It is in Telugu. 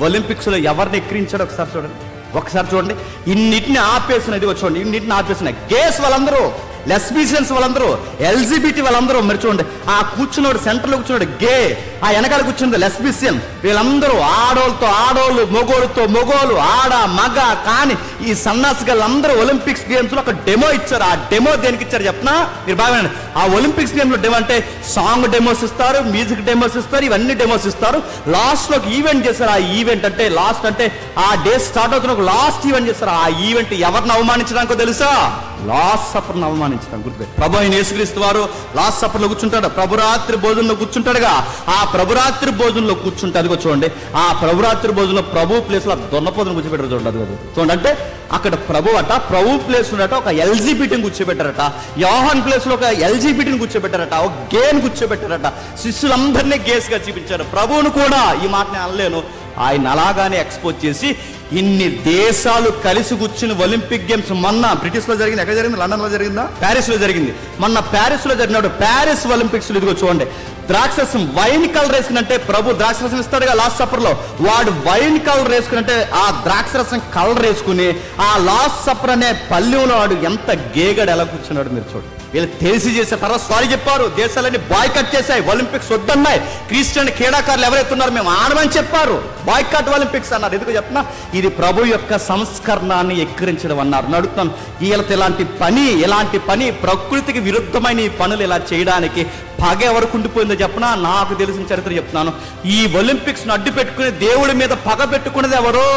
ఒలింపిక్స్లో ఎవరిని ఎక్కిరించాడు ఒకసారి చూడండి. ఇన్నిటిని ఆపేసిన, ఇది చూడండి, ఇన్నిటిని ఆపేసిన గేస్ వాళ్ళందరూ, లెస్బిషియన్స్ వాళ్ళందరూ, ఎల్జిబిటీ వాళ్ళందరూ. మీరు చూడండి, ఆ కూర్చున్నాడు, సెంటర్లో కూర్చున్నాడు గే, ఆ వెనకాల కూర్చున్నది లెస్బిషియన్. వీళ్ళందరూ ఆడోళ్ళతో ఆడోళ్ళు, మొగోళ్ళతో మొగోళ్ళు, ఆడ మగ కానీ ఈ సన్నాసిగాళ్ళందరూ ఒలింపిక్స్ గేమ్స్ లో ఒక డెమో ఇచ్చారు. ఆ డెమో దేనికి ఇచ్చారు చెప్పనా? మీరు బాగా వినండి. ఆ ఒలింపిక్స్ గేమ్స్ లో డెమో అంటే సాంగ్ డెమోస్ ఇస్తారు, మ్యూజిక్ డెమోస్ ఇస్తారు, ఇవన్నీ డెమోస్ ఇస్తారు. లాస్ట్ లో ఒక ఈవెంట్ చేస్తారు. ఆ ఈవెంట్ అంటే లాస్ట్ అంటే ఆ డే స్టార్ట్ అవుతున్న ఒక లాస్ట్ ఈవెంట్ చేస్తారు. ఆ ఈవెంట్ ఎవరిని అవమానించడానికో తెలుసా? లాస్ట్ సఫర్ను అవమానించడానికి. గుర్తుపెట్టు, ప్రభు అయిన యేసుక్రీస్తు వారు లాస్ట్ సఫర్లో కూర్చుంటాడు, ప్రభురాత్రి భోజనంలో కూర్చుంటాడుగా. ఆ ప్రభురాత్రి భోజనంలో కూర్చుంటే అదిగో చూడండి, ఆ ప్రభురాత్రి భోజనంలో ప్రభు ప్లేస్ లో దొన్నపోతును కూర్చోబెట్టారు. చూడండి, అదిగో చూడండి. అంటే అక్కడ ప్రభు ప్లేస్ ఉన్నట ఒక ఎల్జీబీటీని కూర్చోబెట్టారట, యోహాన్ ప్లేస్ లో ఒక ఎల్జీబీటీని కూర్చోబెట్టారట, ఒక గేని కూర్చోబెట్టారట. శిష్యులందరినీ గేస్ గా చూపించారు. ప్రభువును కూడా ఈ మాటని అనలేను, ఆయన అలాగానే ఎక్స్పోజ్ చేసి ఇన్ని దేశాలు కలిసి కూర్చుని ఒలింపిక్ గేమ్స్ మొన్న బ్రిటిష్ లో జరిగింది. ఎక్కడ జరిగింది? లండన్ లో జరిగిందా? ప్యారిస్ లో జరిగింది. మొన్న ప్యారిస్ లో జరిగినాడు ప్యారిస్ ఒలింపిక్స్. ఇదిగో చూడండి, ద్రాక్షరసం వైన్ కలర్ వేసుకునంటే ప్రభు ద్రాక్షరసం ఇస్తాడుగా లాస్ట్ సప్పర్ లో, వాడు వైన్ కలర్ వేసుకునంటే ఆ ద్రాక్షరసం కలర్ వేసుకుని ఆ లాస్ట్ సప్పర్ అనే పల్లెంలో వాడు ఎంత గేగడు ఎలా కూర్చున్నాడు మీరు చూడండి. వీళ్ళు తెలిసి చేసే తర్వాత సారీ చెప్పారు. దేశాలన్నీ బాయ్కట్ చేశాయి, ఒలింపిక్స్ వద్దన్నాయి. క్రిస్టియన్ క్రీడాకారులు ఎవరైతే ఉన్నారో మేము ఆడమని చెప్పారు, బాయ్కట్ ఒలింపిక్స్ అన్నారు. ఎందుకు చెప్పినా ఇది ప్రభు యొక్క సంస్కరణాన్ని ఎక్కిరించడం అన్నారు. అడుగుతాను, వీళ్ళతో ఇలాంటి పని ప్రకృతికి విరుద్ధమైన ఈ పనులు ఇలా చేయడానికి పగ ఎవరికి ఉండిపోయిందో చెప్పనా? నాకు తెలిసిన చరిత్ర చెప్తున్నాను. ఈ ఒలింపిక్స్ ను అడ్డు పెట్టుకుని దేవుడి మీద పగ పెట్టుకున్నది ఎవరో?